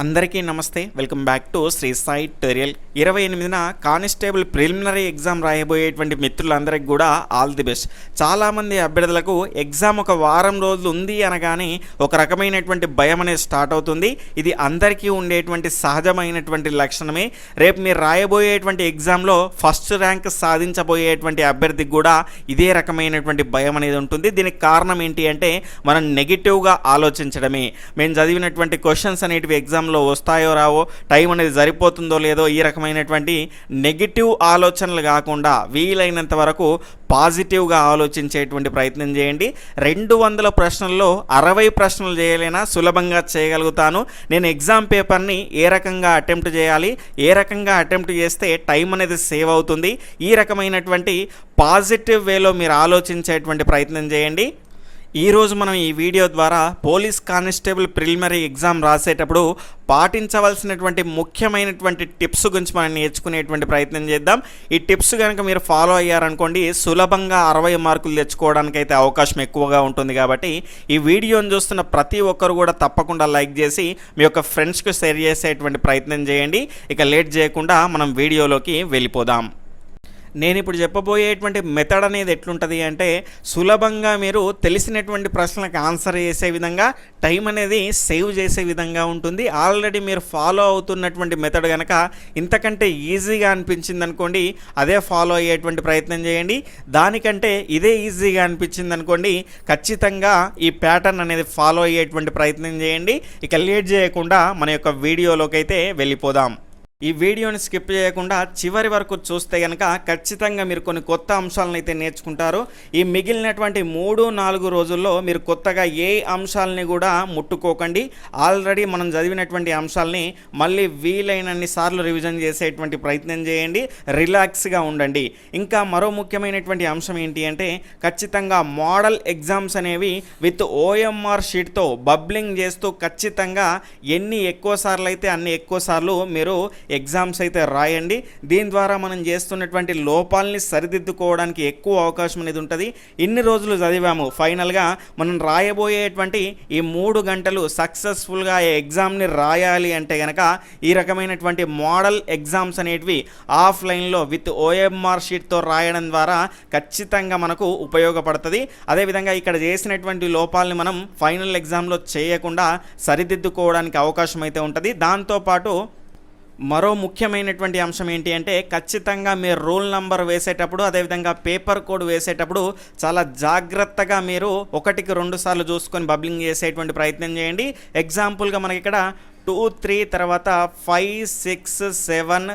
అందరికీ నమస్తే. Welcome back to Shri Sai tutorial. 28న కానిస్టేబుల్ ప్రిలిమినరీ ఎగ్జామ్ రాయబోయేటువంటి మిత్రులందరికీ కూడా ఆల్ ది బెస్ట్. చాలామంది అభ్యర్థులకు ఎగ్జామ్ ఒక వారం రోజులు ఉంది అనగానే ఒక రకమైనటువంటి భయం అనేది స్టార్ట్ అవుతుంది. ఇది అందరికీ ఉండేటువంటి సహజమైనటువంటి లక్షణమే. రేపు మీరు రాయబోయేటువంటి ఎగ్జామ్లో ఫస్ట్ ర్యాంక్ సాధించబోయేటువంటి అభ్యర్థికి కూడా ఇదే రకమైనటువంటి భయం అనేది ఉంటుంది. దీనికి కారణం ఏంటి అంటే మనం నెగిటివ్గా ఆలోచించడమే. మేము చదివినటువంటి క్వశ్చన్స్ అనేటివి ఎగ్జామ్లో వస్తాయో రావో, టైం అనేది సరిపోతుందో లేదో, ఈ రకమైనటువంటి నెగిటివ్ ఆలోచనలు కాకుండా వీలైనంత వరకు పాజిటివ్గా ఆలోచించేటువంటి ప్రయత్నం చేయండి. 200 ప్రశ్నల్లో 60 ప్రశ్నలు చేయలేనా సులభంగా చేయగలుగుతాను. నేను ఎగ్జామ్ పేపర్ని ఏ రకంగా అటెంప్ట్ చేయాలి, ఏ రకంగా అటెంప్ట్ చేస్తే టైం అనేది సేవ్ అవుతుంది, ఈ రకమైనటువంటి పాజిటివ్ వేలో మీరు ఆలోచించేటువంటి ప్రయత్నం చేయండి. ఈరోజు మనం ఈ వీడియో ద్వారా పోలీస్ కానిస్టేబుల్ ప్రిలిమినరీ ఎగ్జామ్ రాసేటప్పుడు పాటించవలసినటువంటి ముఖ్యమైనటువంటి టిప్స్ గురించి మనం నేర్చుకునేటువంటి ప్రయత్నం చేద్దాం. ఈ టిప్స్ కనుక మీరు ఫాలో అయ్యారనుకోండి సులభంగా 60 మార్కులు తెచ్చుకోవడానికి అయితే అవకాశం ఎక్కువగా ఉంటుంది. కాబట్టి ఈ వీడియోని చూస్తున్న ప్రతి ఒక్కరు కూడా తప్పకుండా లైక్ చేసి మీ యొక్క ఫ్రెండ్స్కి షేర్ చేసేటువంటి ప్రయత్నం చేయండి. ఇక లేట్ చేయకుండా మనం వీడియోలోకి వెళ్ళిపోదాం. నేను ఇప్పుడు చెప్పబోయేటువంటి మెథడ్ అనేది ఎట్లుంటుంది అంటే సులభంగా మీరు తెలిసినటువంటి ప్రశ్నలకు ఆన్సర్ చేసే విధంగా, టైం అనేది సేవ్ చేసే విధంగా ఉంటుంది. ఆల్రెడీ మీరు ఫాలో అవుతున్నటువంటి మెథడ్ కనుక ఇంతకంటే ఈజీగా అనిపించింది అనుకోండి, అదే ఫాలో అయ్యేటువంటి ప్రయత్నం చేయండి. దానికంటే ఇదే ఈజీగా అనిపించింది అనుకోండి, ఖచ్చితంగా ఈ ప్యాటర్న్ అనేది ఫాలో అయ్యేటువంటి ప్రయత్నం చేయండి. ఇక లేట్ చేయకుండా మన యొక్క వీడియోలోకి అయితే వెళ్ళిపోదాం. ఈ వీడియోని స్కిప్ చేయకుండా చివరి వరకు చూస్తే కనుక ఖచ్చితంగా మీరు కొన్ని కొత్త అంశాలను అయితే నేర్చుకుంటారు. ఈ మిగిలినటువంటి 3-4 రోజుల్లో మీరు కొత్తగా ఏ అంశాలని కూడా ముట్టుకోకండి. ఆల్రెడీ మనం చదివినటువంటి అంశాలని మళ్ళీ వీలైనన్ని సార్లు రివిజన్ చేసేటువంటి ప్రయత్నం చేయండి. రిలాక్స్గా ఉండండి. ఇంకా మరో ముఖ్యమైనటువంటి అంశం ఏంటి అంటే ఖచ్చితంగా మోడల్ ఎగ్జామ్స్ అనేవి విత్ ఓఎంఆర్ షీట్తో బబ్లింగ్ చేస్తూ ఖచ్చితంగా ఎన్ని ఎక్కువ సార్లు అయితే అన్ని ఎక్కువ సార్లు మీరు ఎగ్జామ్స్ అయితే రాయండి. దీని ద్వారా మనం చేస్తున్నటువంటి లోపాలని సరిదిద్దుకోవడానికి ఎక్కువ అవకాశం అనేది ఉంటుంది. ఇన్ని రోజులు చదివాము, ఫైనల్గా మనం రాయబోయేటువంటి ఈ 3 గంటలు సక్సెస్ఫుల్గా ఈ ఎగ్జామ్ని రాయాలి అంటే కనుక ఈ రకమైనటువంటి మోడల్ ఎగ్జామ్స్ అనేటివి ఆఫ్లైన్లో విత్ ఓఎంఆర్ షీట్తో రాయడం ద్వారా ఖచ్చితంగా మనకు ఉపయోగపడుతుంది. అదేవిధంగా ఇక్కడ చేసినటువంటి లోపాలని మనం ఫైనల్ ఎగ్జామ్లో చేయకుండా సరిదిద్దుకోవడానికి అవకాశం అయితే ఉంటుంది. దాంతోపాటు మరో ముఖ్యమైనటువంటి అంశం ఏంటి అంటే ఖచ్చితంగా మీరు రోల్ నంబర్ వేసేటప్పుడు, అదేవిధంగా పేపర్ కోడ్ వేసేటప్పుడు చాలా జాగ్రత్తగా మీరు 1-2 సార్లు చూసుకొని బబ్లింగ్ చేసేటువంటి ప్రయత్నం చేయండి. ఎగ్జాంపుల్గా మనకి ఇక్కడ 2, 3 తర్వాత 5, 6, 7,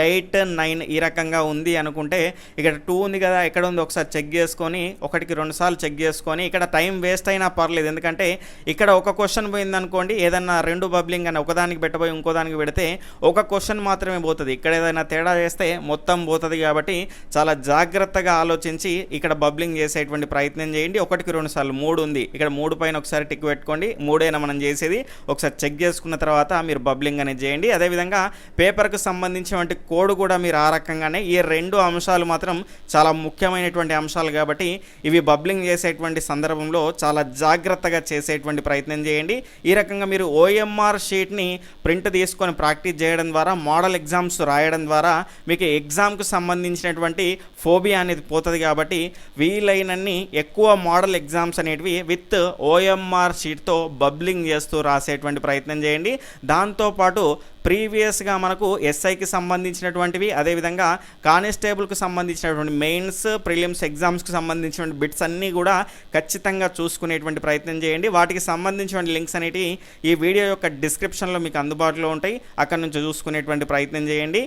8, 9 ఈ రకంగా ఉంది అనుకుంటే ఇక్కడ 2 ఉంది కదా, ఎక్కడ ఉంది ఒకసారి చెక్ చేసుకొని 1-2 సార్లు చెక్ చేసుకొని ఇక్కడ టైం వేస్ట్ అయినా పర్లేదు. ఎందుకంటే ఇక్కడ ఒక క్వశ్చన్ పోయింది అనుకోండి, ఏదన్నా 2 బబ్లింగ్ అని ఒకదానికి పెట్టబోయి ఇంకోదానికి పెడితే ఒక క్వశ్చన్ మాత్రమే పోతుంది. ఇక్కడ ఏదైనా తేడా చేస్తే మొత్తం పోతుంది. కాబట్టి చాలా జాగ్రత్తగా ఆలోచించి ఇక్కడ బబ్లింగ్ చేసేటువంటి ప్రయత్నం చేయండి. 1-2 సార్లు 3 ఉంది, ఇక్కడ 3 పైన ఒకసారి టిక్ పెట్టుకోండి. 3 మనం చేసేది ఒకసారి చెక్ చేసుకున్న తర్వాత మీరు బబ్లింగ్ అనేది చేయండి. అదేవిధంగా పేపర్కు సంబంధించినటువంటి కోడ్ కూడా మీరు ఆ రకంగానే, ఈ 2 అంశాలు మాత్రం చాలా ముఖ్యమైనటువంటి అంశాలు కాబట్టి ఇవి బబ్లింగ్ చేసేటువంటి సందర్భంలో చాలా జాగ్రత్తగా చేసేటువంటి ప్రయత్నం చేయండి. ఈ రకంగా మీరు ఓఎంఆర్ షీట్ని ప్రింట్ తీసుకొని ప్రాక్టీస్ చేయడం ద్వారా, మోడల్ ఎగ్జామ్స్ రాయడం ద్వారా మీకు ఎగ్జామ్కు సంబంధించినటువంటి ఫోబియా అనేది పోతుంది. కాబట్టి వీలైనన్ని ఎక్కువ మోడల్ ఎగ్జామ్స్ అనేటివి విత్ ఓఎంఆర్ షీట్తో బబ్లింగ్ చేస్తూ రాసేటువంటి ప్రయత్నం చేయండి. దాంతోపాటు ప్రీవియస్గా మనకు ఎస్ఐకి సంబంధించినటువంటివి, అదేవిధంగా కానిస్టేబుల్కి సంబంధించినటువంటి మెయిన్స్, ప్రిలిమ్స్ ఎగ్జామ్స్కి సంబంధించినటువంటి బిట్స్ అన్నీ కూడా ఖచ్చితంగా చూసుకునేటువంటి ప్రయత్నం చేయండి. వాటికి సంబంధించిన లింక్స్ అనేవి ఈ వీడియో యొక్క డిస్క్రిప్షన్లో మీకు అందుబాటులో ఉంటాయి, అక్కడ నుంచి చూసుకునేటువంటి ప్రయత్నం చేయండి.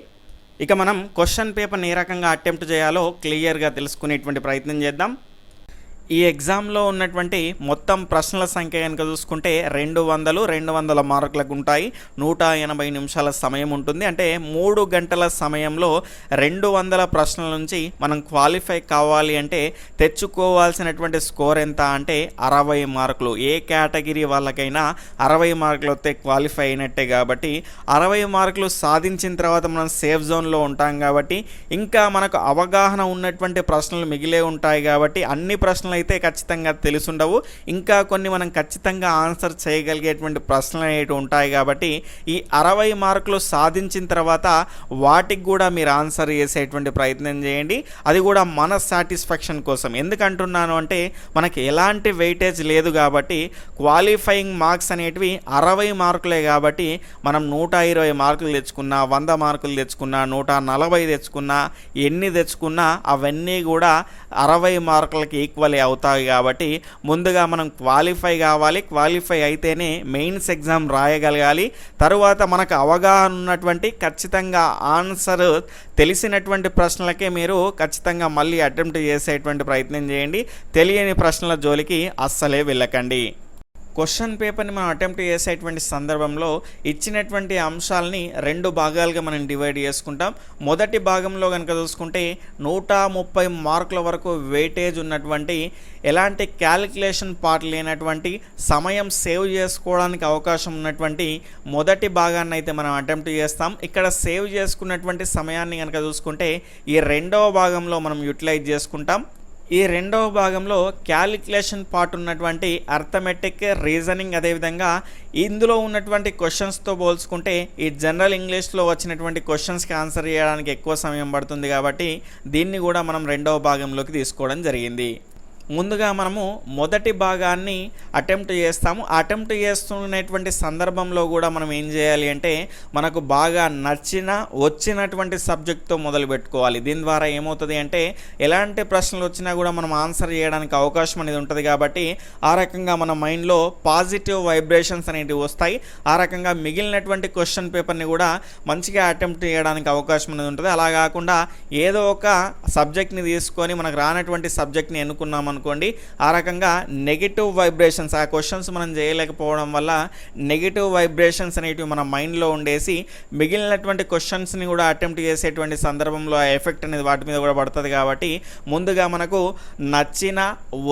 ఇక మనం క్వశ్చన్ పేపర్ని ఏ రకంగా అటెంప్ట్ చేయాలో క్లియర్గా తెలుసుకునేటువంటి ప్రయత్నం చేద్దాం. ఈ ఎగ్జామ్లో ఉన్నటువంటి మొత్తం ప్రశ్నల సంఖ్య కనుక చూసుకుంటే 200 మార్కులకు ఉంటాయి. 180 నిమిషాల సమయం ఉంటుంది. అంటే 3 గంటల సమయంలో 200 ప్రశ్నల నుంచి మనం క్వాలిఫై కావాలి అంటే తెచ్చుకోవాల్సినటువంటి స్కోర్ ఎంత అంటే 60 మార్కులు. ఏ కేటగిరీ వాళ్ళకైనా 60 మార్కులు వస్తే క్వాలిఫై అయినట్టే. కాబట్టి 60 మార్కులు సాధించిన తర్వాత మనం సేఫ్ జోన్లో ఉంటాం. కాబట్టి ఇంకా మనకు అవగాహన ఉన్నటువంటి ప్రశ్నలు మిగిలే ఉంటాయి. కాబట్టి అన్ని ప్రశ్నల ప్రశ్నలు అయితే ఖచ్చితంగా తెలిసుండవు. ఇంకా కొన్ని మనం ఖచ్చితంగా ఆన్సర్ చేయగలిగేటువంటి ప్రశ్నలు అనేవి ఉంటాయి కాబట్టి ఈ 60 మార్కులు సాధించిన తర్వాత వాటికి కూడా మీరు ఆన్సర్ చేసేటువంటి ప్రయత్నం చేయండి. అది కూడా మన సాటిస్ఫాక్షన్ కోసం. ఎందుకంటున్నాను అంటే మనకి ఎలాంటి వెయిటేజ్ లేదు కాబట్టి క్వాలిఫైయింగ్ మార్క్స్ అనేటివి 60 మార్కులే కాబట్టి మనం 120 మార్కులు తెచ్చుకున్నా, 100 మార్కులు తెచ్చుకున్నా, 140 తెచ్చుకున్నా, ఎన్ని తెచ్చుకున్నా అవన్నీ కూడా 60 మార్కులకి ఈక్వల్ అవుతాయి. కాబట్టి ముందుగా మనం క్వాలిఫై కావాలి. క్వాలిఫై అయితేనే మెయిన్స్ ఎగ్జామ్ రాయగలగాలి. తరువాత మనకు అవగాహన ఉన్నటువంటి ఖచ్చితంగా ఆన్సర్ తెలిసినటువంటి ప్రశ్నలకే మీరు ఖచ్చితంగా మళ్ళీ అటెంప్ట్ చేసేటువంటి ప్రయత్నం చేయండి. తెలియని ప్రశ్నల జోలికి అస్సలే వెళ్ళకండి. క్వశ్చన్ పేపర్ని మనం అటెంప్ట్ చేసేటువంటి సందర్భంలో ఇచ్చినటువంటి అంశాలని 2 భాగాలుగా మనం డివైడ్ చేసుకుంటాం. మొదటి భాగంలో కనుక చూసుకుంటే 130 మార్కుల వరకు వెయిటేజ్ ఉన్నటువంటి, ఎలాంటి క్యాలిక్యులేషన్ పార్ట్ లేనటువంటి, సమయం సేవ్ చేసుకోవడానికి అవకాశం ఉన్నటువంటి మొదటి భాగాన్ని అయితే మనం అటెంప్ట్ చేస్తాం. ఇక్కడ సేవ్ చేసుకున్నటువంటి సమయాన్ని కనుక చూసుకుంటే ఈ రెండవ భాగంలో మనం యూటిలైజ్ చేసుకుంటాం. ఈ రెండవ భాగంలో క్యాలిక్యులేషన్ పార్ట్ ఉన్నటువంటి అర్థమెటిక్, రీజనింగ్, అదేవిధంగా ఇందులో ఉన్నటువంటి క్వశ్చన్స్తో పోల్చుకుంటే ఈ జనరల్ ఇంగ్లీష్లో వచ్చినటువంటి క్వశ్చన్స్కి ఆన్సర్ చేయడానికి ఎక్కువ సమయం పడుతుంది కాబట్టి దీన్ని కూడా మనం రెండవ భాగంలోకి తీసుకోవడం జరిగింది. ముందుగా మనము మొదటి భాగాన్ని అటెంప్ట్ చేస్తాము. అటెంప్ట్ చేస్తున్నటువంటి సందర్భంలో కూడా మనం ఏం చేయాలి అంటే మనకు బాగా వచ్చినటువంటి సబ్జెక్ట్తో మొదలు పెట్టుకోవాలి. దీని ద్వారా ఏమవుతుంది అంటే ఎలాంటి ప్రశ్నలు వచ్చినా కూడా మనం ఆన్సర్ చేయడానికి అవకాశం అనేది ఉంటుంది. కాబట్టి ఆ రకంగా మన మైండ్లో పాజిటివ్ వైబ్రేషన్స్ అనేవి వస్తాయి. ఆ రకంగా మిగిలినటువంటి క్వశ్చన్ పేపర్ని కూడా మంచిగా అటెంప్ట్ చేయడానికి అవకాశం అనేది ఉంటుంది. అలా కాకుండా ఏదో ఒక సబ్జెక్ట్ని తీసుకొని మనకు రానటువంటి సబ్జెక్ట్ని ఎన్నుకున్నాం అనుకోండి, ఆ రకంగా నెగిటివ్ వైబ్రేషన్స్, ఆ క్వశ్చన్స్ మనం చేయలేకపోవడం వల్ల నెగిటివ్ వైబ్రేషన్స్ అనేటివి మన మైండ్లో ఉండేసి మిగిలినటువంటి క్వశ్చన్స్ని కూడా అటెంప్ట్ చేసేటువంటి సందర్భంలో ఆ ఎఫెక్ట్ అనేది వాటి మీద కూడా పడుతుంది. కాబట్టి ముందుగా మనకు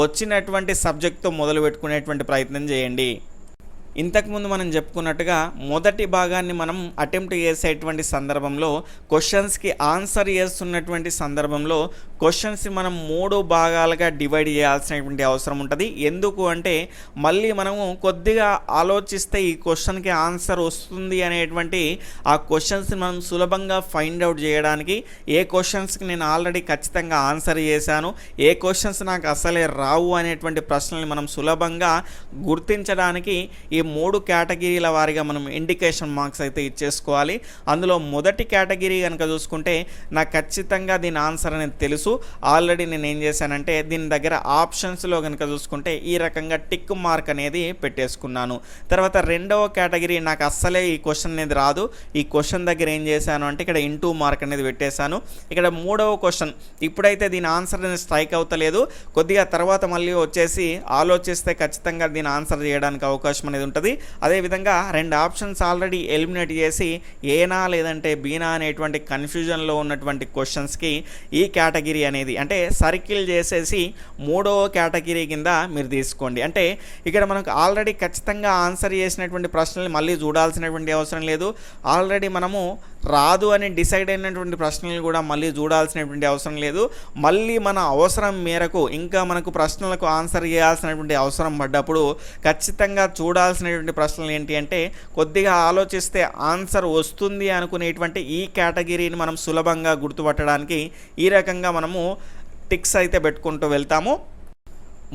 వచ్చినటువంటి సబ్జెక్ట్తో మొదలు పెట్టుకునేటువంటి ప్రయత్నం చేయండి. ఇంతకుముందు మనం చెప్పుకున్నట్టుగా మొదటి భాగాన్ని మనం అటెంప్ట్ చేసేటువంటి సందర్భంలో క్వశ్చన్స్కి ఆన్సర్ చేస్తున్నటువంటి సందర్భంలో క్వశ్చన్స్ మనం 3 భాగాలుగా డివైడ్ చేయాల్సినటువంటి అవసరం ఉంటుంది. ఎందుకు అంటే మళ్ళీ మనము కొద్దిగా ఆలోచిస్తే ఈ క్వశ్చన్కి ఆన్సర్ వస్తుంది అనేటువంటి ఆ క్వశ్చన్స్ని మనం సులభంగా ఫైండ్ అవుట్ చేయడానికి, ఏ క్వశ్చన్స్కి నేను ఆల్రెడీ ఖచ్చితంగా ఆన్సర్ చేశాను, ఏ క్వశ్చన్స్ నాకు అసలే రావు అనేటువంటి ప్రశ్నల్ని మనం సులభంగా గుర్తించడానికి ఈ 3 కేటగిరీల వారీగా మనం ఇండికేషన్ మార్క్స్ అయితే ఇచ్చేసుకోవాలి. అందులో మొదటి కేటగిరీ కనుక చూసుకుంటే నాకు ఖచ్చితంగా దీని ఆన్సర్ అనేది తెలుసు, ఆల్రెడీ నేను ఏం చేశానంటే దీని దగ్గర ఆప్షన్స్లో కనుక చూసుకుంటే ఈ రకంగా టిక్ మార్క్ అనేది పెట్టేసుకున్నాను. తర్వాత రెండవ కేటగిరీ నాకు అస్సలే ఈ క్వశ్చన్ అనేది రాదు, ఈ క్వశ్చన్ దగ్గర ఏం చేశాను అంటే ఇక్కడ ఇంటూ మార్క్ అనేది పెట్టేశాను. ఇక్కడ మూడవ క్వశ్చన్ ఇప్పుడైతే దీని ఆన్సర్ అనేది స్ట్రైక్ అవుతలేదు, కొద్దిగా తర్వాత మళ్ళీ వచ్చేసి ఆలోచిస్తే ఖచ్చితంగా దీని ఆన్సర్ చేయడానికి అవకాశం అనేది ఉంటుంది. అదేవిధంగా 2 ఆప్షన్స్ ఆల్రెడీ ఎలిమినేట్ చేసి ఏనా లేదంటే బీనా అనేటువంటి కన్ఫ్యూజన్లో ఉన్నటువంటి క్వశ్చన్స్కి ఈ కేటగిరీ అనేది అంటే సర్కిల్ చేసేసి 3వ కేటగిరీ కింద మీరు తీసుకోండి. అంటే ఇక్కడ మనకు ఆల్రెడీ ఖచ్చితంగా ఆన్సర్ చేసినటువంటి ప్రశ్నలు మళ్ళీ చూడాల్సినటువంటి అవసరం లేదు, ఆల్రెడీ మనము రాదు అని డిసైడ్ అయినటువంటి ప్రశ్నలు కూడా మళ్ళీ చూడాల్సినటువంటి అవసరం లేదు. మళ్ళీ మన అవసరం మేరకు ఇంకా మనకు ప్రశ్నలకు ఆన్సర్ చేయాల్సినటువంటి అవసరం పడ్డప్పుడు ఖచ్చితంగా చూడాల్సినటువంటి ప్రశ్నలు ఏంటి అంటే కొద్దిగా ఆలోచిస్తే ఆన్సర్ వస్తుంది అనుకునేటువంటి ఈ కేటగిరీని మనం సులభంగా గుర్తుపట్టడానికి ఈ రకంగా మనము టిక్స్ అయితే పెట్టుకుంటూ వెళ్తాము.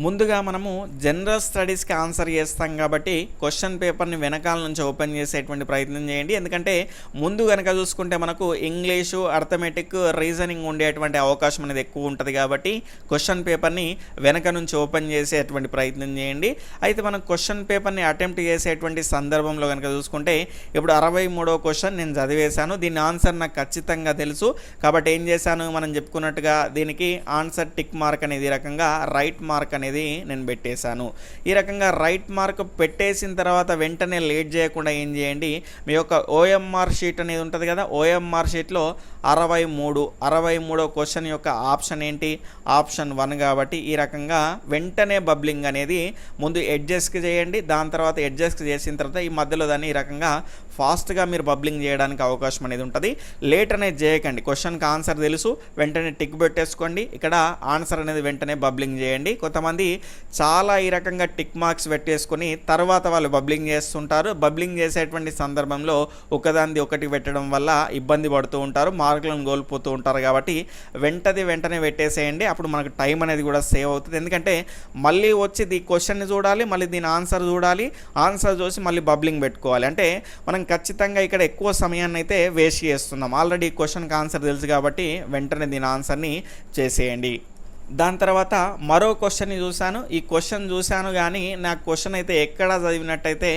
ముందుగా మనము జనరల్ స్టడీస్కి ఆన్సర్ చేస్తాం కాబట్టి క్వశ్చన్ పేపర్ని వెనకాల నుంచి ఓపెన్ చేసేటువంటి ప్రయత్నం చేయండి. ఎందుకంటే ముందు కనుక చూసుకుంటే మనకు ఇంగ్లీషు, అర్థమెటిక్, రీజనింగ్ ఉండేటువంటి అవకాశం అనేది ఎక్కువ ఉంటుంది కాబట్టి క్వశ్చన్ పేపర్ని వెనక నుంచి ఓపెన్ చేసేటువంటి ప్రయత్నం చేయండి. అయితే మనం క్వశ్చన్ పేపర్ని అటెంప్ట్ చేసేటువంటి సందర్భంలో కనుక చూసుకుంటే ఇప్పుడు 63వ క్వశ్చన్ నేను చదివేశాను, దీని ఆన్సర్ నాకు ఖచ్చితంగా తెలుసు కాబట్టి ఏం చేశాను మనం చెప్పుకున్నట్టుగా దీనికి ఆన్సర్ టిక్ మార్క్ అనేది ఈ రకంగా రైట్ మార్క్ అనేది నేను పెట్టేశాను. ఈ రకంగా రైట్ మార్క్ పెట్టేసిన తర్వాత వెంటనే లేట్ చేయకుండా ఏం చేయండి, మీ యొక్క ఓఎంఆర్ షీట్ అనేది ఉంటుంది కదా, ఓఎంఆర్ షీట్లో 63వ క్వశ్చన్ యొక్క ఆప్షన్ ఏంటి, ఆప్షన్ 1 కాబట్టి ఈ రకంగా వెంటనే బబ్లింగ్ అనేది ముందు ఎడ్జెస్కి చేయండి, దాని తర్వాత ఎడ్జెస్కి చేసిన తర్వాత ఈ మధ్యలో దాన్ని ఈ రకంగా ఫాస్ట్గా మీరు బబ్లింగ్ చేయడానికి అవకాశం అనేది ఉంటుంది. లేట్ అనేది చేయకండి. క్వశ్చన్కి ఆన్సర్ తెలుసు, వెంటనే టిక్ పెట్టేసుకోండి. ఇక్కడ ఆన్సర్ అనేది వెంటనే బబ్లింగ్ చేయండి. కొంతమంది చాలా ఈ రకంగా టిక్ మార్క్స్ పెట్టేసుకొని తర్వాత వాళ్ళు బబ్లింగ్ చేస్తుంటారు. బబ్లింగ్ చేసేటువంటి సందర్భంలో ఒకదాన్ని ఒకటి పెట్టడం వల్ల ఇబ్బంది పడుతూ ఉంటారు, మార్కులను కోల్పోతూ ఉంటారు. కాబట్టి వెంటనే పెట్టేసేయండి. అప్పుడు మనకు టైం అనేది కూడా సేవ్ అవుతుంది. ఎందుకంటే మళ్ళీ వచ్చి ఈ క్వశ్చన్ని చూడాలి, మళ్ళీ దీని ఆన్సర్ చూడాలి, ఆన్సర్ చూసి మళ్ళీ బబ్లింగ్ పెట్టుకోవాలి. అంటే మనం ఖచ్చితంగా ఇక్కడ ఎక్కువ సమయాన్ని అయితే వేస్ట్ చేస్తున్నాం. ఆల్రెడీ క్వశ్చన్కి ఆన్సర్ తెలుసు కాబట్టి వెంటనే దీని ఆన్సర్ని చేసేయండి. దాని తర్వాత మరో క్వశ్చన్ని చూశాను. ఈ క్వశ్చన్ చూశాను కానీ నాకు క్వశ్చన్ అయితే ఎక్కడ చదివినట్టయితే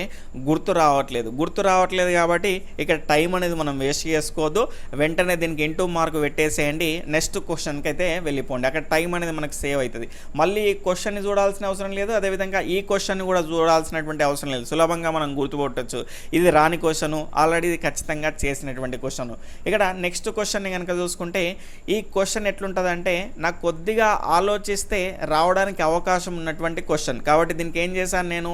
గుర్తు రావట్లేదు కాబట్టి ఇక్కడ టైం అనేది మనం వేస్ట్ చేసుకోవద్దు. వెంటనే దీనికి ఇంటూ మార్క్ పెట్టేసేయండి. నెక్స్ట్ క్వశ్చన్కి అయితే వెళ్ళిపోండి. అక్కడ టైం అనేది మనకు సేవ్ అవుతుంది. మళ్ళీ ఈ క్వశ్చన్ని చూడాల్సిన అవసరం లేదు, అదేవిధంగా ఈ క్వశ్చన్ని కూడా చూడాల్సినటువంటి అవసరం లేదు. సులభంగా మనం గుర్తుపట్టవచ్చు. ఇది రాని క్వశ్చన్, ఆల్రెడీ ఇది ఖచ్చితంగా చేసినటువంటి క్వశ్చన్. ఇక్కడ నెక్స్ట్ క్వశ్చన్ని కనుక చూసుకుంటే ఈ క్వశ్చన్ ఎట్లుంటుందంటే నాకు కొద్దిగా ఆలోచిస్తే రావడానికి అవకాశం ఉన్నటువంటి క్వశ్చన్ కాబట్టి దీనికి ఏం చేశాను, నేను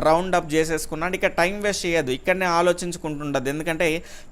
రౌండ్ అప్ చేసేసుకున్నాను. ఇక టైం వేస్ట్ చేయదు, ఇక్కడనే ఆలోచించుకుంటుండదు. ఎందుకంటే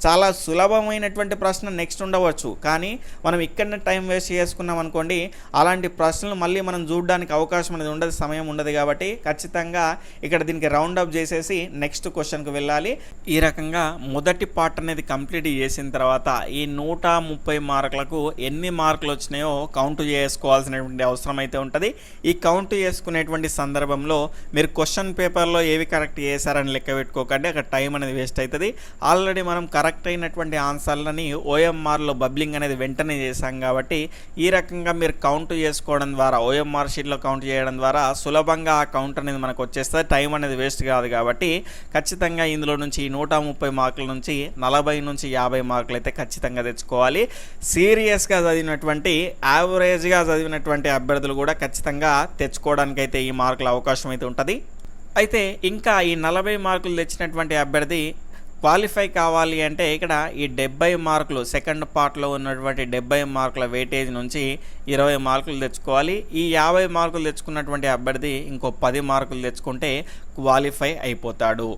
చాలా సులభమైనటువంటి ప్రశ్న నెక్స్ట్ ఉండవచ్చు, కానీ మనం ఇక్కడనే టైం వేస్ట్ చేసుకున్నాం అనుకోండి, అలాంటి ప్రశ్నలు మళ్ళీ మనం చూడడానికి అవకాశం అనేది ఉండదు, సమయం ఉండదు. కాబట్టి ఖచ్చితంగా ఇక్కడ దీనికి రౌండ్ అప్ చేసేసి నెక్స్ట్ క్వశ్చన్కి వెళ్ళాలి. ఈ రకంగా మొదటి పార్ట్ అనేది కంప్లీట్ చేసిన తర్వాత ఈ 130 మార్కులకు ఎన్ని మార్కులు వచ్చినాయో కౌంట్ చేసుకోవాల్సిన అవసరం అయితే ఉంటుంది. ఈ కౌంట్ చేసుకునేటువంటి సందర్భంలో మీరు క్వశ్చన్ పేపర్లో ఏవి కరెక్ట్ చేశారని లెక్క పెట్టుకోకండి, అక్కడ టైం అనేది వేస్ట్ అవుతుంది. ఆల్రెడీ మనం కరెక్ట్ అయినటువంటి ఆన్సర్లని ఓఎంఆర్లో బబ్లింగ్ అనేది వెంటనే చేశాం కాబట్టి ఈ రకంగా మీరు కౌంట్ చేసుకోవడం ద్వారా ఓఎంఆర్ షీట్లో కౌంట్ చేయడం ద్వారా సులభంగా ఆ కౌంట్ అనేది మనకు వచ్చేస్తుంది. టైం అనేది వేస్ట్ కాదు కాబట్టి ఖచ్చితంగా ఇందులో నుంచి 130 మార్కుల నుంచి 40 నుంచి 50 మార్కులు అయితే ఖచ్చితంగా తెచ్చుకోవాలి. సీరియస్గా చదివినటువంటి యావరేజ్గా చదివినటువంటి అభ్యర్థులు కూడా ఖచ్చితంగా తెచ్చుకోవడానికి అయితే ఈ మార్కుల అవకాశం అయితే ఉంటుంది. అయితే ఇంకా ఈ 40 మార్కులు తెచ్చినటువంటి అభ్యర్థి క్వాలిఫై కావాలి అంటే ఇక్కడ ఈ 70 మార్కులు సెకండ్ పార్ట్లో ఉన్నటువంటి 70 మార్కుల వెయిటేజ్ నుంచి 20 మార్కులు తెచ్చుకోవాలి. ఈ 50 మార్కులు తెచ్చుకున్నటువంటి అభ్యర్థి ఇంకో 10 మార్కులు తెచ్చుకుంటే క్వాలిఫై అయిపోతాడు.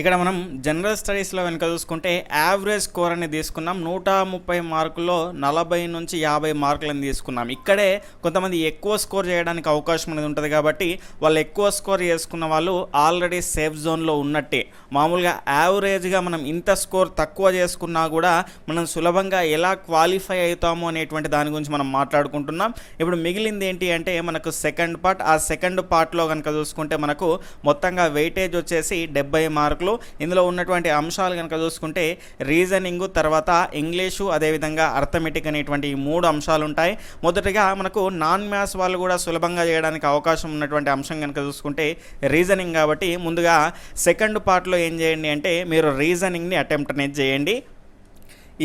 ఇక్కడ మనం జనరల్ స్టడీస్లో కనుక చూసుకుంటే యావరేజ్ స్కోర్ అనేది తీసుకున్నాం. 130 మార్కుల్లో 40 నుంచి 50 మార్కులను తీసుకున్నాం. ఇక్కడే కొంతమంది ఎక్కువ స్కోర్ చేయడానికి అవకాశం అనేది ఉంటుంది కాబట్టి వాళ్ళు ఎక్కువ స్కోర్ చేసుకున్న వాళ్ళు ఆల్రెడీ సేఫ్ జోన్లో ఉన్నట్టే. మామూలుగా యావరేజ్గా మనం ఇంత స్కోర్ తక్కువ చేసుకున్నా కూడా మనం సులభంగా ఎలా క్వాలిఫై అవుతాము అనేటువంటి దాని గురించి మనం మాట్లాడుకుంటున్నాం. ఇప్పుడు మిగిలింది ఏంటి అంటే మనకు సెకండ్ పార్ట్. ఆ సెకండ్ పార్ట్లో కనుక చూసుకుంటే మనకు మొత్తంగా వెయిటేజ్ వచ్చేసి 70 మార్కులు. ఇందులో ఉన్నటువంటి అంశాలు కనుక చూసుకుంటే రీజనింగ్, తర్వాత ఇంగ్లీషు, అదేవిధంగా అర్థమెటిక్ అనేటువంటి ఈ 3 అంశాలు ఉంటాయి. మొదటిగా మనకు నాన్ మ్యాథ్స్ వాళ్ళు కూడా సులభంగా చేయడానికి అవకాశం ఉన్నటువంటి అంశం కనుక చూసుకుంటే రీజనింగ్. కాబట్టి ముందుగా సెకండ్ పార్ట్లో ఏం చేయండి అంటే మీరు రీజనింగ్ని అటెంప్ట్ అనేది చేయండి.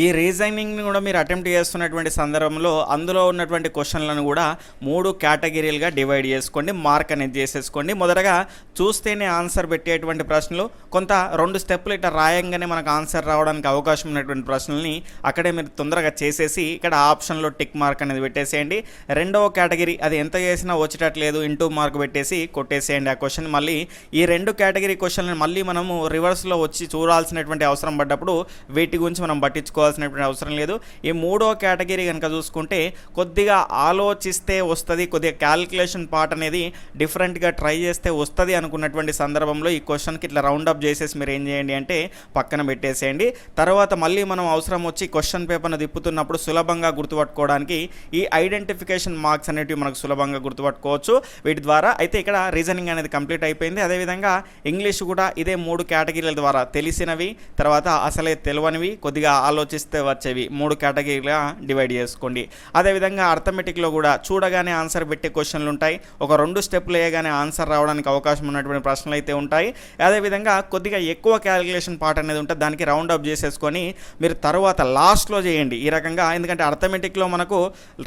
ఈ రీజనింగ్ని కూడా మీరు అటెంప్ట్ చేస్తున్నటువంటి సందర్భంలో అందులో ఉన్నటువంటి క్వశ్చన్లను కూడా 3 కేటగిరీలుగా డివైడ్ చేసుకోండి, మార్క్ అనేది చేసేసుకోండి. మొదటగా చూస్తేనే ఆన్సర్ పెట్టేటువంటి ప్రశ్నలు, కొంత 2 స్టెప్పులు ఇట్లా రాయంగానే మనకు ఆన్సర్ రావడానికి అవకాశం ఉన్నటువంటి ప్రశ్నల్ని అక్కడే మీరు తొందరగా చేసేసి ఇక్కడ ఆప్షన్లో టిక్ మార్క్ అనేది పెట్టేసేయండి. రెండవ కేటగిరీ అది ఎంత చేసినా వచ్చేటట్లేదు, ఇంటూ మార్క్ పెట్టేసి కొట్టేసేయండి ఆ క్వశ్చన్. మళ్ళీ ఈ 2 కేటగిరీ క్వశ్చన్లను మళ్ళీ మనము రివర్స్లో వచ్చి చూడాల్సినటువంటి అవసరం పడ్డప్పుడు వీటి గురించి మనం పట్టించుకోవాల్సినటువంటి అవసరం లేదు. ఈ 3వ కేటగిరీ కనుక చూసుకుంటే కొద్దిగా ఆలోచిస్తే వస్తుంది, కొద్దిగా క్యాలిక్యులేషన్ పార్ట్ అనేది డిఫరెంట్గా ట్రై చేస్తే వస్తుంది అనుకున్నటువంటి సందర్భంలో ఈ క్వశ్చన్కి ఇట్లా రౌండ్ అప్ చేసేసి మీరు ఏం చేయండి అంటే పక్కన పెట్టేసేయండి. తర్వాత మళ్ళీ మనం అవసరం వచ్చి క్వశ్చన్ పేపర్ను తిప్పుతున్నప్పుడు సులభంగా గుర్తుపట్టుకోవడానికి ఈ ఐడెంటిఫికేషన్ మార్క్స్ అనేటివి మనకు సులభంగా గుర్తుపట్టుకోవచ్చు వీటి ద్వారా. అయితే ఇక్కడ రీజనింగ్ అనేది కంప్లీట్ అయిపోయింది. అదేవిధంగా ఇంగ్లీష్ కూడా ఇదే 3 కేటగిరీల ద్వారా తెలిసినవి, తర్వాత అసలే తెలియనివి, కొద్దిగా ఆలోచిస్తే వచ్చేవి 3 కేటగిరీగా డివైడ్ చేసుకోండి. అదేవిధంగా అర్థమెటిక్లో కూడా చూడగానే ఆన్సర్ పెట్టే క్వశ్చన్లు ఉంటాయి, ఒక 2 స్టెప్పులు వేయగానే ఆన్సర్ రావడానికి అవకాశం ఉన్నటువంటి ప్రశ్నలు అయితే ఉంటాయి. అదేవిధంగా కొద్దిగా ఎక్కువ క్యాలిక్యులేషన్ పార్ట్ అనేది ఉంటుంది, దానికి రౌండ్ అప్ చేసేసుకొని మీరు తర్వాత లాస్ట్లో చేయండి ఈ రకంగా. ఎందుకంటే అర్థమెటిక్లో మనకు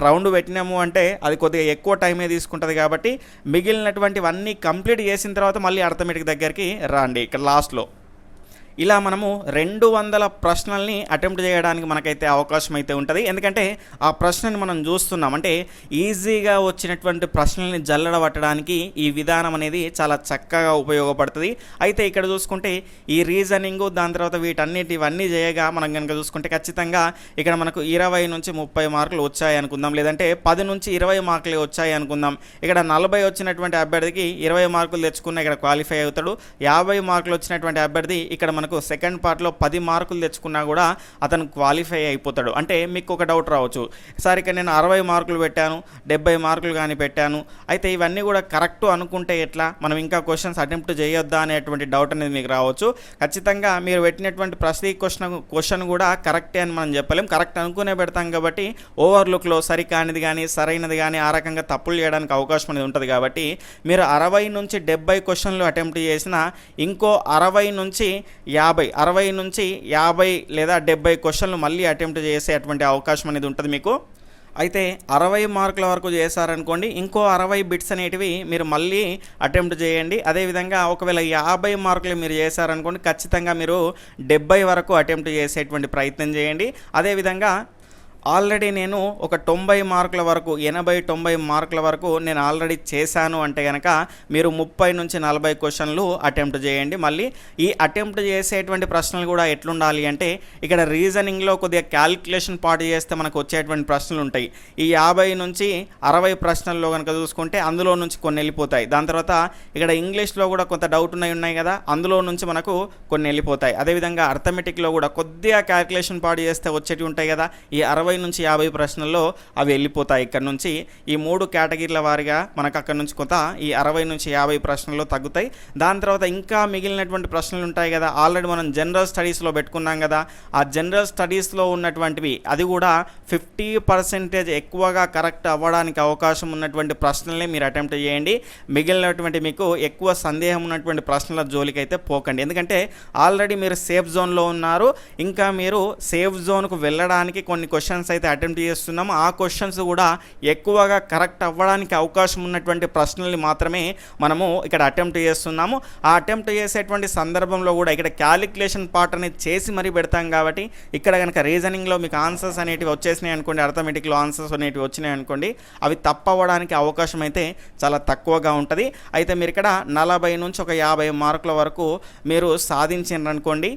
రౌండ్ పెట్టినాము అంటే అది కొద్దిగా ఎక్కువ టైమే తీసుకుంటుంది కాబట్టి మిగిలినటువంటివన్నీ కంప్లీట్ చేసిన తర్వాత మళ్ళీ అర్థమెటిక్ దగ్గరికి రండి ఇక్కడ లాస్ట్లో. ఇలా మనము 200 ప్రశ్నల్ని అటెంప్ట్ చేయడానికి మనకైతే అవకాశం అయితే ఉంటుంది. ఎందుకంటే ఆ ప్రశ్నని మనం చూస్తున్నాం, అంటే ఈజీగా వచ్చినటువంటి ప్రశ్నల్ని జల్లడబట్టడానికి ఈ విధానం అనేది చాలా చక్కగా ఉపయోగపడుతుంది. అయితే ఇక్కడ చూసుకుంటే ఈ రీజనింగ్ దాని తర్వాత ఇవన్నీ చేయగా మనం కనుక చూసుకుంటే ఖచ్చితంగా ఇక్కడ మనకు 20 నుంచి 30 మార్కులు వచ్చాయి అనుకుందాం, లేదంటే 10 నుంచి 20 మార్కులు వచ్చాయి అనుకుందాం. ఇక్కడ 40 వచ్చినటువంటి అభ్యర్థికి 20 మార్కులు తెచ్చుకున్న ఇక్కడ క్వాలిఫై అవుతాడు. 50 మార్కులు వచ్చినటువంటి అభ్యర్థి ఇక్కడ మనకు సెకండ్ పార్ట్లో 10 మార్కులు తెచ్చుకున్నా కూడా అతను క్వాలిఫై అయిపోతాడు. అంటే మీకు ఒక డౌట్ రావచ్చు, సార్ ఇక్కడ నేను 60 మార్కులు పెట్టాను, 70 మార్కులు కానీ పెట్టాను, అయితే ఇవన్నీ కూడా కరెక్ట్ అనుకుంటే ఎట్లా, మనం ఇంకా క్వశ్చన్స్ అటెంప్ట్ చేయొద్దా అనేటువంటి డౌట్ అనేది మీకు రావచ్చు. ఖచ్చితంగా మీరు పెట్టినటువంటి ప్రతి క్వశ్చన్ కూడా కరెక్టే అని మనం చెప్పలేం, కరెక్ట్ అనుకునే పెడతాం కాబట్టి ఓవర్లుక్లో సరికానిది కానీ సరైనది కానీ ఆ రకంగా తప్పులు చేయడానికి అవకాశం అనేది ఉంటుంది. కాబట్టి మీరు 60 నుంచి 70 క్వశ్చన్లు అటెంప్ట్ చేసిన ఇంకో 60 నుంచి 50 లేదా 70 క్వశ్చన్లు మళ్ళీ అటెంప్ట్ చేసేటువంటి అవకాశం అనేది ఉంటుంది మీకు. అయితే 60 మార్కుల వరకు చేశారనుకోండి, ఇంకో 60 బిట్స్ అనేటివి మీరు మళ్ళీ అటెంప్ట్ చేయండి. అదేవిధంగా ఒకవేళ 50 మార్కులు మీరు చేశారనుకోండి, ఖచ్చితంగా మీరు 70 వరకు అటెంప్ట్ చేసేటువంటి ప్రయత్నం చేయండి. అదేవిధంగా ఆల్రెడీ నేను ఒక 90 మార్కుల వరకు 80-90 మార్కుల వరకు నేను ఆల్రెడీ చేశాను అంటే కనుక మీరు 30 నుంచి 40 క్వశ్చన్లు అటెంప్ట్ చేయండి. మళ్ళీ ఈ అటెంప్ట్ చేసేటువంటి ప్రశ్నలు కూడా ఎట్లుండాలి అంటే ఇక్కడ రీజనింగ్లో కొద్దిగా క్యాలిక్యులేషన్ పార్ట్ చేస్తే మనకు వచ్చేటువంటి ప్రశ్నలు ఉంటాయి. ఈ 50 నుంచి 60 ప్రశ్నల్లో కనుక చూసుకుంటే అందులో నుంచి కొన్ని వెళ్ళిపోతాయి. దాని తర్వాత ఇక్కడ ఇంగ్లీష్లో కూడా కొంత డౌట్ ఉన్నాయి కదా, అందులో నుంచి మనకు కొన్ని వెళ్ళిపోతాయి. అదేవిధంగా అర్థమెటిక్లో కూడా కొద్దిగా క్యాలిక్యులేషన్ పార్ట్ చేస్తే వచ్చేటివి ఉంటాయి కదా, ఈ 60 నుంచి 50 ప్రశ్నల్లో అవి వెళ్ళిపోతాయి. ఇక్కడ నుంచి ఈ 3 కేటగిరీల వారిగా మనకు అక్కడ నుంచి కొంత ఈ 60 నుంచి 50 ప్రశ్నల్లో తగ్గుతాయి. దాని తర్వాత ఇంకా మిగిలినటువంటి ప్రశ్నలు ఉంటాయి కదా, ఆల్రెడీ మనం జనరల్ స్టడీస్లో పెట్టుకున్నాం కదా, ఆ జనరల్ స్టడీస్లో ఉన్నటువంటివి అది కూడా 50% ఎక్కువగా కరెక్ట్ అవ్వడానికి అవకాశం ఉన్నటువంటి ప్రశ్నలే మీరు అటెంప్ట్ చేయండి. మిగిలినటువంటి మీకు ఎక్కువ సందేహం ఉన్నటువంటి ప్రశ్నల జోలికి అయితే పోకండి. ఎందుకంటే ఆల్రెడీ మీరు సేఫ్ జోన్లో ఉన్నారు, ఇంకా మీరు సేఫ్ జోన్కు వెళ్ళడానికి కొన్ని క్వశ్చన్స్ అయితే అటెంప్ట్ చేస్తున్నాము. ఆ క్వశ్చన్స్ కూడా ఎక్కువగా కరెక్ట్ అవ్వడానికి అవకాశం ఉన్నటువంటి ప్రశ్నల్ని మాత్రమే మనము ఇక్కడ అటెంప్ట్ చేస్తున్నాము. ఆ అటెంప్ట్ చేసేటువంటి సందర్భంలో కూడా ఇక్కడ క్యాలిక్యులేషన్ పార్ట్ అనేది చేసి మరీ పెడతాం. కాబట్టి ఇక్కడ కనుక రీజనింగ్లో మీకు ఆన్సర్స్ అనేటివి వచ్చేసినాయి అనుకోండి, అర్థమెటిక్లో ఆన్సర్స్ అనేటివి వచ్చినాయి అనుకోండి, అవి తప్పవడానికి అవకాశం అయితే చాలా తక్కువగా ఉంటుంది. అయితే మీరు ఇక్కడ 40 నుంచి ఒక 50 మార్కుల వరకు మీరు సాధించారనుకోండి,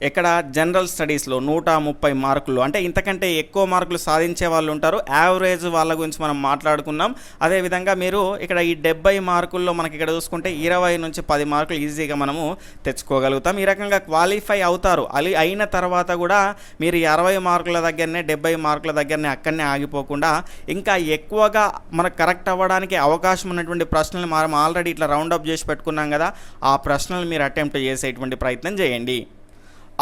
ఇక్కడ జనరల్ స్టడీస్లో 130 మార్కులు, అంటే ఇంతకంటే ఎక్కువ మార్కులు సాధించే వాళ్ళు ఉంటారు. యావరేజ్ వాళ్ళ గురించి మనం మాట్లాడుకున్నాం. అదేవిధంగా మీరు ఇక్కడ ఈ 70 మార్కుల్లో మనకి ఇక్కడ చూసుకుంటే 20 నుంచి 10 మార్కులు ఈజీగా మనము తెచ్చుకోగలుగుతాం. ఈ రకంగా క్వాలిఫై అవుతారు. అయిన తర్వాత కూడా మీరు 60 మార్కుల దగ్గరనే 70 మార్కుల దగ్గరనే అక్కడనే ఆగిపోకుండా ఇంకా ఎక్కువగా మనకు కరెక్ట్ అవ్వడానికి అవకాశం ఉన్నటువంటి ప్రశ్నలు మనం ఆల్రెడీ ఇట్లా రౌండప్ చేసి పెట్టుకున్నాం కదా, ఆ ప్రశ్నలు మీరు అటెంప్ట్ చేసేటువంటి ప్రయత్నం చేయండి.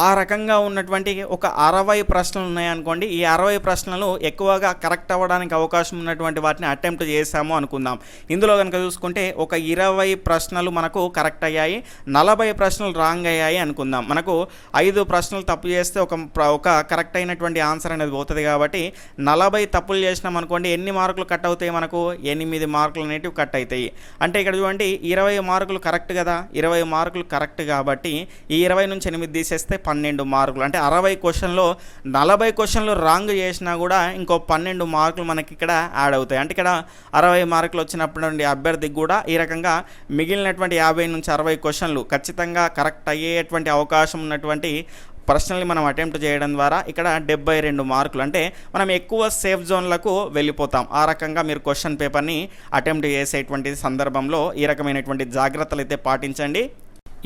ఆ రకంగా ఉన్నటువంటి ఒక 60 ప్రశ్నలు ఉన్నాయనుకోండి, ఈ 60 ప్రశ్నలు ఎక్కువగా కరెక్ట్ అవ్వడానికి అవకాశం ఉన్నటువంటి వాటిని అటెంప్ట్ చేశాము అనుకుందాం. ఇందులో కనుక చూసుకుంటే ఒక 20 ప్రశ్నలు మనకు కరెక్ట్ అయ్యాయి, 40 ప్రశ్నలు రాంగ్ అయ్యాయి అనుకుందాం. మనకు 5 ప్రశ్నలు తప్పు చేస్తే ఒక కరెక్ట్ అయినటువంటి ఆన్సర్ అనేది పోతుంది. కాబట్టి 40 తప్పులు చేసినాం అనుకోండి, ఎన్ని మార్కులు కట్ అవుతాయి, మనకు 8 మార్కులు అనేటివి కట్ అవుతాయి. అంటే ఇక్కడ చూడండి 20 మార్కులు కరెక్ట్ కదా, 20 మార్కులు కరెక్ట్ కాబట్టి ఈ 20 నుంచి 8 తీసేస్తే 12 మార్కులు. అంటే 60 క్వశ్చన్లో 40 క్వశ్చన్లు రాంగ్ చేసినా కూడా ఇంకో 12 మార్కులు మనకి ఇక్కడ యాడ్ అవుతాయి. అంటే ఇక్కడ 60 మార్కులు వచ్చినప్పుడు అభ్యర్థికి కూడా ఈ రకంగా మిగిలినటువంటి 50 నుంచి 60 క్వశ్చన్లు ఖచ్చితంగా కరెక్ట్ అయ్యేటువంటి అవకాశం ఉన్నటువంటి ప్రశ్నల్ని మనం అటెంప్ట్ చేయడం ద్వారా ఇక్కడ 72 మార్కులు, అంటే మనం ఎక్కువ సేఫ్ జోన్లకు వెళ్ళిపోతాం. ఆ రకంగా మీరు క్వశ్చన్ పేపర్ని అటెంప్ట్ చేసేటువంటి సందర్భంలో ఈ రకమైనటువంటి జాగ్రత్తలు అయితే పాటించండి.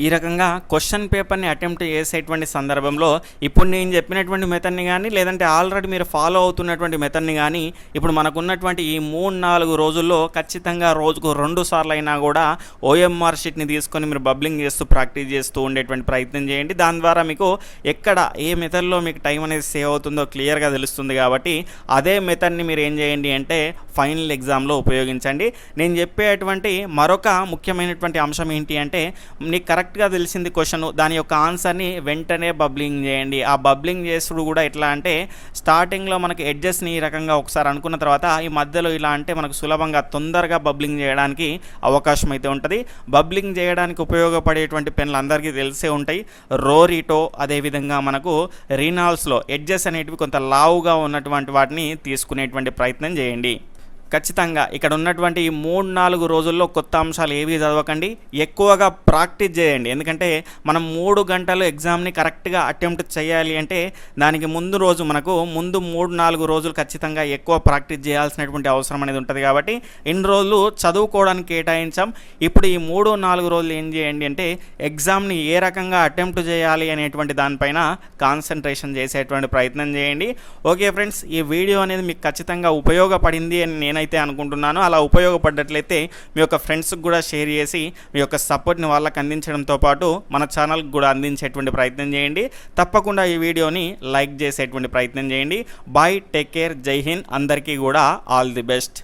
ఈ రకంగా క్వశ్చన్ పేపర్ని అటెంప్ట్ చేసేటువంటి సందర్భంలో ఇప్పుడు నేను చెప్పినటువంటి మెథడ్ని కానీ లేదంటే ఆల్రెడీ మీరు ఫాలో అవుతున్నటువంటి మెథడ్ని కానీ ఇప్పుడు మనకున్నటువంటి ఈ 3-4 రోజుల్లో ఖచ్చితంగా రోజుకు 2 సార్లు అయినా కూడా OMR షీట్ని తీసుకొని మీరు బబ్లింగ్ చేస్తూ ప్రాక్టీస్ చేస్తూ ఉండేటువంటి ప్రయత్నం చేయండి. దాని ద్వారా మీకు ఎక్కడ ఏ మెథడ్లో మీకు టైం అనేది సేవ్ అవుతుందో క్లియర్గా తెలుస్తుంది. కాబట్టి అదే మెథడ్ని మీరు ఏం చేయండి అంటే ఫైనల్ ఎగ్జామ్లో ఉపయోగించండి. నేను చెప్పేటువంటి మరొక ముఖ్యమైనటువంటి అంశం ఏంటి అంటే నీకు కరెక్ట్ కరెక్ట్గా తెలిసింది క్వశ్చన్, దాని యొక్క ఆన్సర్ని వెంటనే బబ్లింగ్ చేయండి. ఆ బబ్లింగ్ చేసుడు కూడా ఎట్లా అంటే స్టార్టింగ్లో మనకి ఎడ్జెస్ని ఈ రకంగా ఒకసారి అనుకున్న తర్వాత ఈ మధ్యలో ఇలా అంటే మనకు సులభంగా తొందరగా బబ్లింగ్ చేయడానికి అవకాశం అయితే ఉంటుంది. బబ్లింగ్ చేయడానికి ఉపయోగపడేటువంటి పెన్లు అందరికీ తెలిసే ఉంటాయి. రోరిటో, అదేవిధంగా మనకు రీనాల్స్లో ఎడ్జెస్ అనేటివి కొంత లావుగా ఉన్నటువంటి వాటిని తీసుకునేటువంటి ప్రయత్నం చేయండి. ఖచ్చితంగా ఇక్కడ ఉన్నటువంటి ఈ 3-4 రోజుల్లో కొత్త అంశాలు ఏవి చదవకండి, ఎక్కువగా ప్రాక్టీస్ చేయండి. ఎందుకంటే మనం 3 గంటలు ఎగ్జామ్ని కరెక్ట్గా అటెంప్ట్ చేయాలి అంటే దానికి ముందు రోజు మనకు ముందు 3-4 రోజులు ఖచ్చితంగా ఎక్కువ ప్రాక్టీస్ చేయాల్సినటువంటి అవసరం అనేది ఉంటుంది. కాబట్టి ఇన్ని రోజులు చదువుకోవడానికి కేటాయించాం. ఇప్పుడు ఈ 3-4 రోజులు ఏం చేయండి అంటే ఎగ్జామ్ని ఏ రకంగా అటెంప్ట్ చేయాలి అనేటువంటి దానిపైన కాన్సన్ట్రేషన్ చేసేటువంటి ప్రయత్నం చేయండి. ఓకే ఫ్రెండ్స్, ఈ వీడియో అనేది మీకు ఖచ్చితంగా ఉపయోగపడింది అని నేనైతే అనుకుంటున్నాను. అలా ఉపయోగపడ్డట్లయితే మీ యొక్క ఫ్రెండ్స్కి కూడా షేర్ చేసి మీ యొక్క సపోర్ట్ని వాళ్ళకి అందించడంతో పాటు మన ఛానల్కి కూడా అందించేటువంటి ప్రయత్నం చేయండి. తప్పకుండా ఈ వీడియోని లైక్ చేసేటువంటి ప్రయత్నం చేయండి. బాయ్, టేక్ కేర్, జై హింద్, అందరికీ కూడా ఆల్ ది బెస్ట్.